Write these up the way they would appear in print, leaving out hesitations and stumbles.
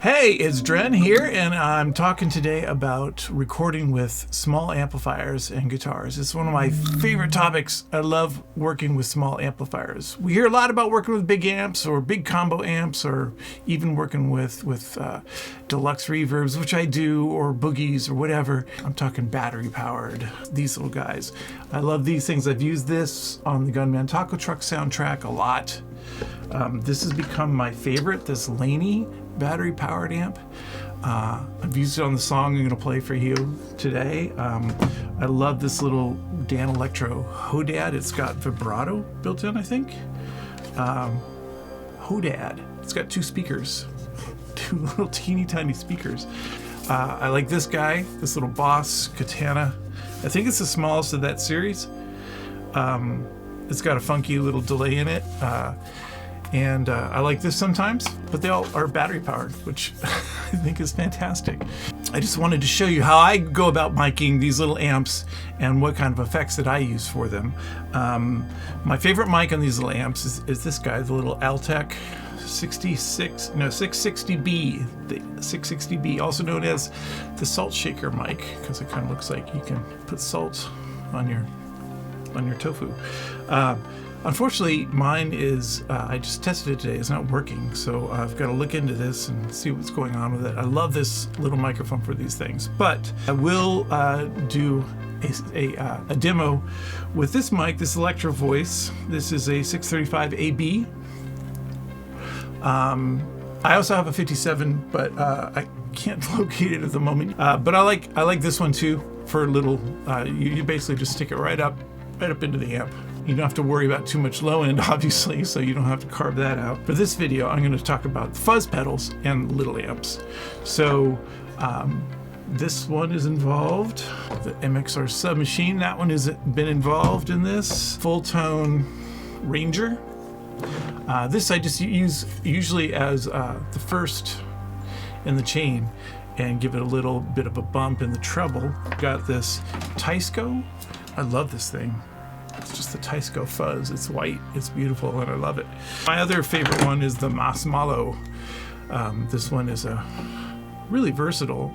Hey, it's Dren here, and I'm talking today about recording with small amplifiers and guitars. It's one of my favorite topics. I love working with small amplifiers. We hear a lot about working with big amps or big combo amps, or even working with deluxe reverbs, which I do, or boogies or whatever. I'm talking battery powered, these little guys. I love these things. I've used this on the Gunman Taco Truck soundtrack a lot. This has become my favorite, this Laney battery powered amp. I've used it on the song I'm going to play for you today. I love this little Dan Electro Hodad. It's got vibrato built in, I think. Hodad. It's got two speakers, two little teeny tiny speakers. I like this guy, this little Boss Katana. I think it's the smallest of that series. It's got a funky little delay in it. And I like this sometimes, but they all are battery powered, which I think is fantastic. I just wanted to show you how I go about miking these little amps and what kind of effects that I use for them. My favorite mic on these little amps is this guy, the little Altec 660B, the 660B, also known as the salt shaker mic, because it kind of looks like you can put salt on your tofu. Unfortunately, mine is, I just tested it today, it's not working, so I've got to look into this and see what's going on with it. I love this little microphone for these things, but I will do a demo with this mic, this Electro Voice. This is a 635AB. I also have a 57, but I can't locate it at the moment. But I like this one too for a little, you basically just stick it right up into the amp. You don't have to worry about too much low end, obviously, so you don't have to carve that out. For this video, I'm going to talk about fuzz pedals and little amps. So this one is involved, the MXR Submachine. That one has been involved in this. Full Tone Ranger. This I just use usually as the first in the chain and give it a little bit of a bump in the treble. Got this Teisco. I love this thing. It's just the Teisco Fuzz. It's white, it's beautiful, and I love it. My other favorite one is the Mas Malo. This one is a really versatile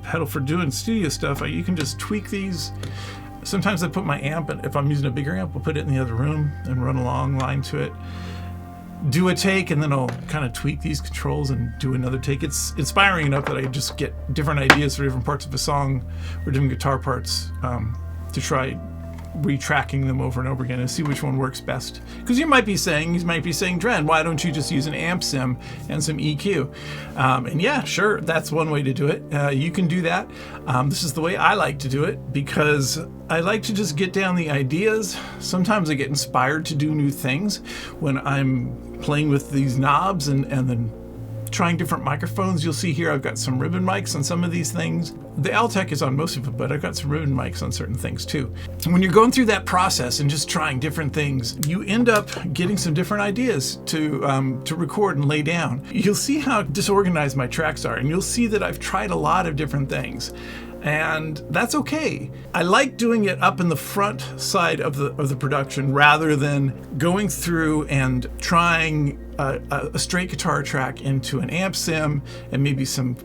pedal for doing studio stuff. You can just tweak these. Sometimes I put my amp, and if I'm using a bigger amp, I'll put it in the other room and run a long line to it. Do a take, and then I'll kind of tweak these controls and do another take. It's inspiring enough that I just get different ideas for different parts of a song or different guitar parts to try retracking them over and over again and see which one works best. Because you might be saying, Dren, why don't you just use an amp sim and some EQ? And yeah, sure, that's one way to do it. You can do that. This is the way I like to do it because I like to just get down the ideas. Sometimes I get inspired to do new things when I'm playing with these knobs and then trying different microphones. You'll see here I've got some ribbon mics on some of these things. The Altec is on most of it, but I've got some ribbon mics on certain things too. When you're going through that process and just trying different things, you end up getting some different ideas to record and lay down. You'll see how disorganized my tracks are, and you'll see that I've tried a lot of different things. And that's okay. I like doing it up in the front side of the production rather than going through and trying a straight guitar track into an amp sim and maybe some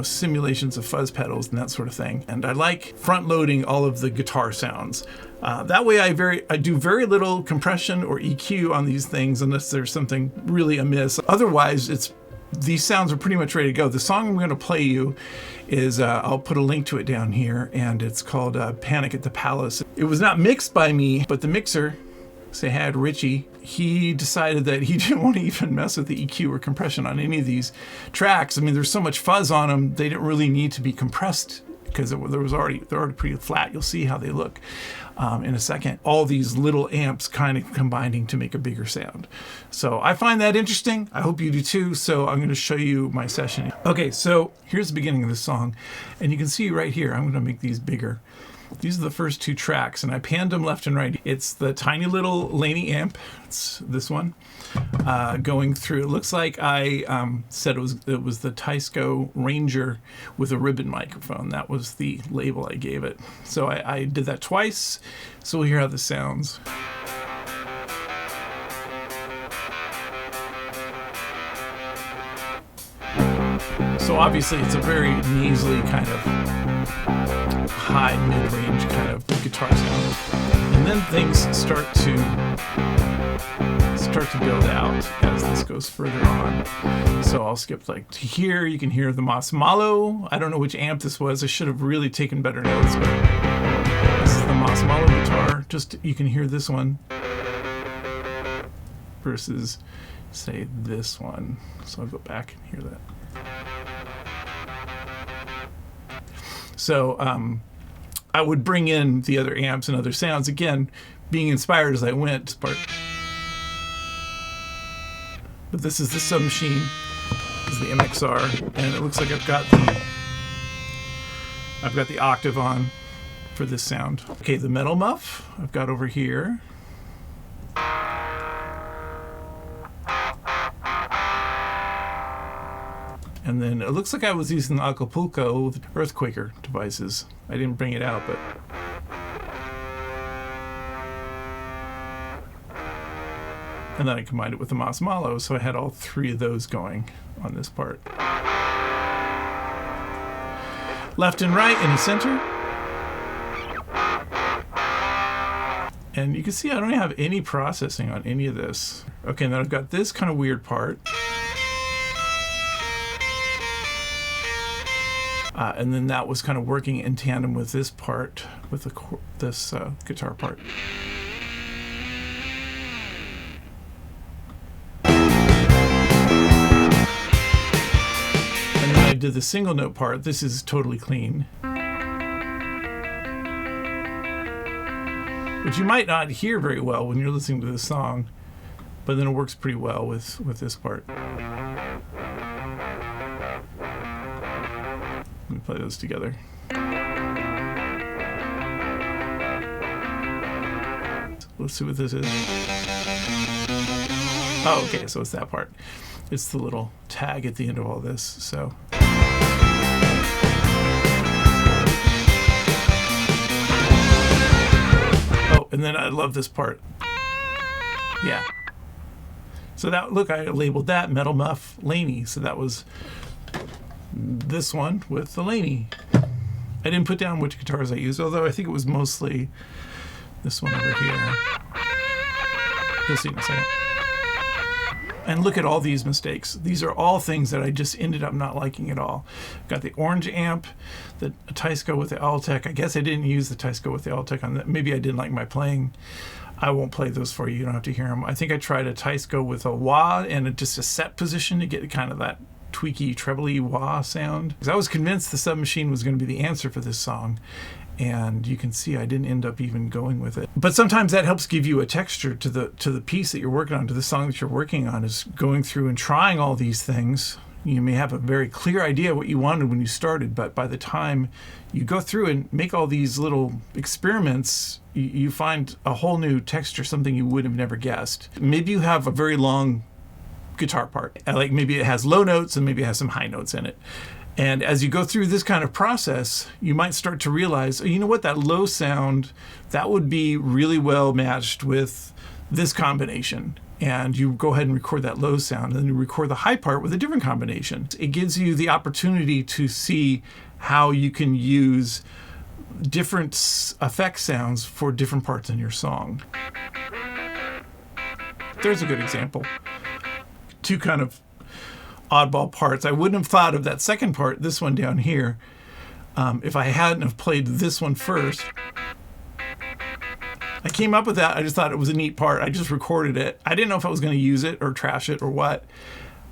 simulations of fuzz pedals and that sort of thing. And I like front loading all of the guitar sounds. That way I do very little compression or EQ on these things unless there's something really amiss. Otherwise, these sounds are pretty much ready to go. The song I'm going to play you is, I'll put a link to it down here, and it's called Panic at the Palace. It was not mixed by me, but the mixer, say hi to Richie, he decided that he didn't want to even mess with the EQ or compression on any of these tracks. I mean, there's so much fuzz on them, they didn't really need to be compressed because they're already pretty flat. You'll see how they look in a second. All these little amps kind of combining to make a bigger sound. So I find that interesting. I hope you do too. So I'm going to show you my session. Okay, so here's the beginning of the song. And you can see right here, I'm going to make these bigger. These are the first two tracks, and I panned them left and right. It's the tiny little Laney amp. It's this one going through. It looks like I said it was the Teisco Ranger with a ribbon microphone. That was the label I gave it. So I did that twice. So we'll hear how this sounds. So obviously it's a very nasally kind of high mid-range kind of guitar sound. And then things start to build out as this goes further on. So I'll skip like to here. You can hear the Marshmallow. I don't know which amp this was. I should have really taken better notes, but this is the Marshmallow guitar. Just you can hear this one versus say this one. So I'll go back and hear that. So I would bring in the other amps and other sounds, again, being inspired as I went. But this is the Submachine, this is the MXR, and it looks like I've got the octave on for this sound. Okay, the metal muff I've got over here. And then it looks like I was using the Acapulco Earthquaker devices. I didn't bring it out, but... And then I combined it with the Marshmallow, so I had all three of those going on this part. Left and right in the center. And you can see I don't have any processing on any of this. Okay, and then I've got this kind of weird part. And then that was kind of working in tandem with this part, with this guitar part. And then I did the single note part. This is totally clean. Which you might not hear very well when you're listening to this song, but then it works pretty well with this part. Let me play those together. Let's see what this is. Oh, okay, so it's that part. It's the little tag at the end of all this, so. Oh, and then I love this part. Yeah. So that, look, I labeled that Metal Muff Laney, so that was this one with the Laney. I didn't put down which guitars I used, although I think it was mostly this one over here. You'll see in a second. And look at all these mistakes. These are all things that I just ended up not liking at all. Got the orange amp, the Teisco with the Altec. I guess I didn't use the Teisco with the Altec on that. Maybe I didn't like my playing. I won't play those for you. You don't have to hear them. I think I tried a Teisco with a wah and just a set position to get kind of that tweaky, trebly wah sound. Because I was convinced the Submachine was going to be the answer for this song. And you can see I didn't end up even going with it. But sometimes that helps give you a texture to the piece that you're working on, to the song that you're working on, is going through and trying all these things. You may have a very clear idea what you wanted when you started, but by the time you go through and make all these little experiments, you find a whole new texture, something you would have never guessed. Maybe you have a very long guitar part, like maybe it has low notes and maybe it has some high notes in it. And as you go through this kind of process, you might start to realize, oh, you know what, that low sound, that would be really well matched with this combination. And you go ahead and record that low sound, and then you record the high part with a different combination. It gives you the opportunity to see how you can use different effect sounds for different parts in your song. There's a good example. Two kind of oddball parts. I wouldn't have thought of that second part, this one down here, if I hadn't have played this one first. I came up with that. I just thought it was a neat part. I just recorded it. I didn't know if I was going to use it or trash it or what.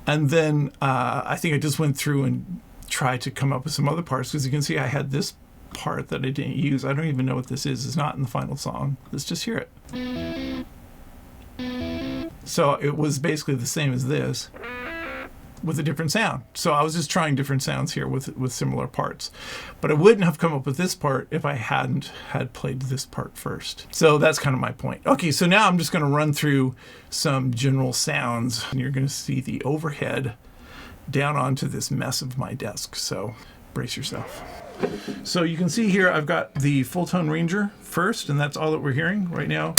And then I think I just went through and tried to come up with some other parts, because you can see I had this part that I didn't use. I don't even know what this is. It's not in the final song. Let's just hear it. So it was basically the same as this, with a different sound. So I was just trying different sounds here with similar parts. But I wouldn't have come up with this part if I hadn't had played this part first. So that's kind of my point. Okay, so now I'm just going to run through some general sounds, and you're going to see the overhead down onto this mess of my desk. So brace yourself. So you can see here I've got the full tone Ranger first, and that's all that we're hearing right now.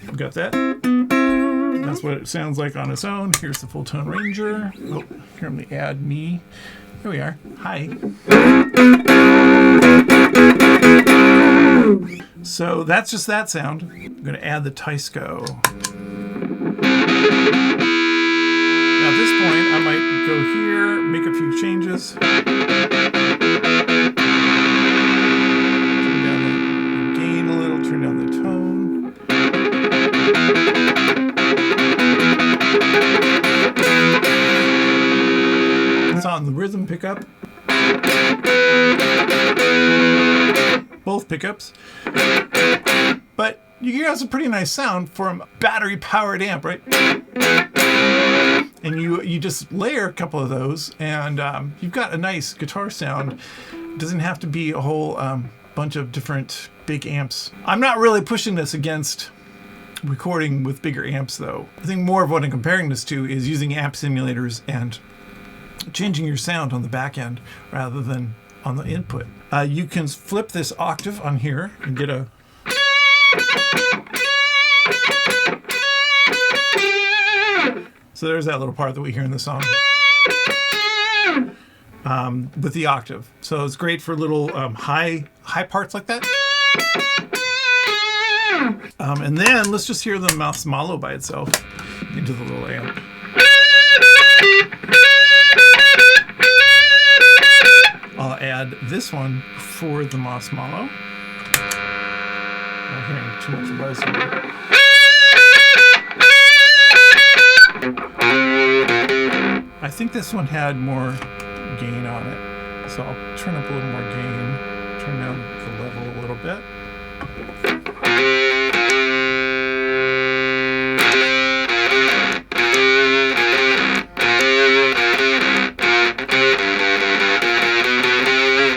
We've got that. Now that's what it sounds like on its own. Here's the full tone ranger. Oh, here, let me add me. Here we are. Hi. So that's just that sound. I'm going to add the Tisco. Now at this point, I might go here, make a few changes. Turn down the gain a little, turn down the tone. It's on the rhythm pickup. Both pickups. But you get a pretty nice sound from a battery-powered amp, right? And you just layer a couple of those, and you've got a nice guitar sound. It doesn't have to be a whole bunch of different big amps. I'm not really pushing this against recording with bigger amps, though. I think more of what I'm comparing this to is using amp simulators and changing your sound on the back end rather than on the input. You can flip this octave on here and get a... So there's that little part that we hear in the song with the octave. So it's great for little high parts like that. And then let's just hear the mouse malo by itself into the little amp. I'll add this one for the Moss Malo. I'm hearing too much buzz here. I think this one had more gain on it, so I'll turn up a little more gain, turn down the level a little bit.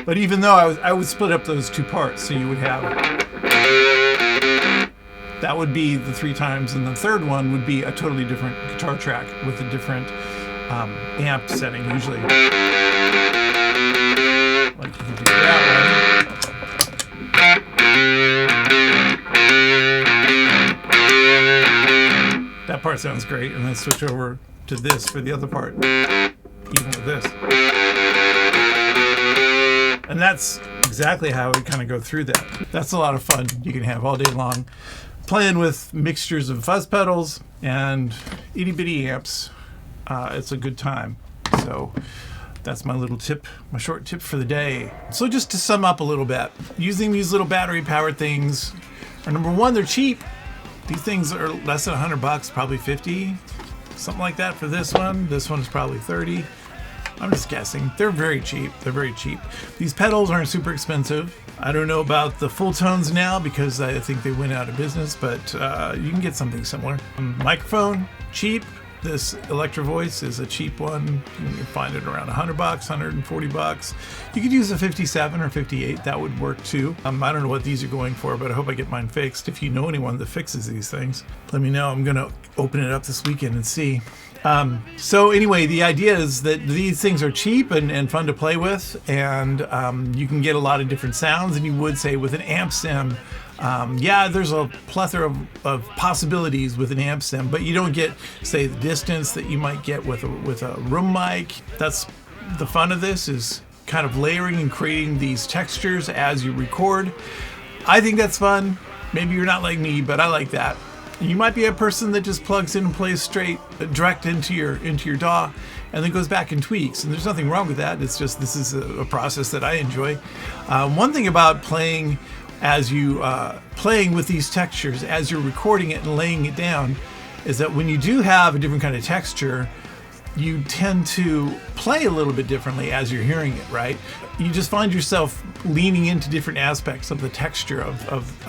But even though I would split up those two parts, so you would have, that would be the 3 times, and the third one would be a totally different guitar track with a different amp setting usually. Like you can do that one. That part sounds great, and then switch over to this for the other part, even with this. And that's exactly how we kind of go through that. That's a lot of fun you can have all day long. Playing with mixtures of fuzz pedals and itty bitty amps, it's a good time. So that's my little tip, my short tip for the day. So just to sum up a little bit, using these little battery powered things are, number one, they're cheap. These things are less than $100, probably 50, something like that for this one. This one's probably 30. I'm just guessing. They're very cheap. They're very cheap. These pedals aren't super expensive. I don't know about the full tones now because I think they went out of business, but you can get something similar. Microphone, cheap. This Electro Voice is a cheap one. You can find it around $100, $140. You could use a 57 or 58. That would work too. I don't know what these are going for, but I hope I get mine fixed. If you know anyone that fixes these things, let me know. I'm going to open it up this weekend and see. So anyway, the idea is that these things are cheap and fun to play with, and you can get a lot of different sounds than you would say with an amp sim. Yeah, there's a plethora of possibilities with an amp sim, but you don't get, say, the distance that you might get with a room mic. That's the fun of this, is kind of layering and creating these textures as you record. I think that's fun. Maybe you're not like me, but I like that. You might be a person that just plugs in and plays straight direct into your DAW and then goes back and tweaks, and there's nothing wrong with that. It's just, this is a process that I enjoy. One thing about playing as you playing with these textures as you're recording it and laying it down is that when you do have a different kind of texture, you tend to play a little bit differently as you're hearing it, right? You just find yourself leaning into different aspects of the texture of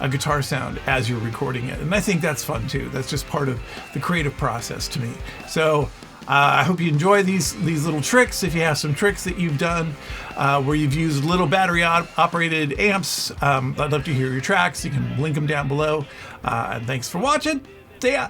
a guitar sound as you're recording it. And I think that's fun too. That's just part of the creative process to me. So I hope you enjoy these little tricks. If you have some tricks that you've done where you've used little battery operated amps, I'd love to hear your tracks. You can link them down below. And thanks for watching. See ya.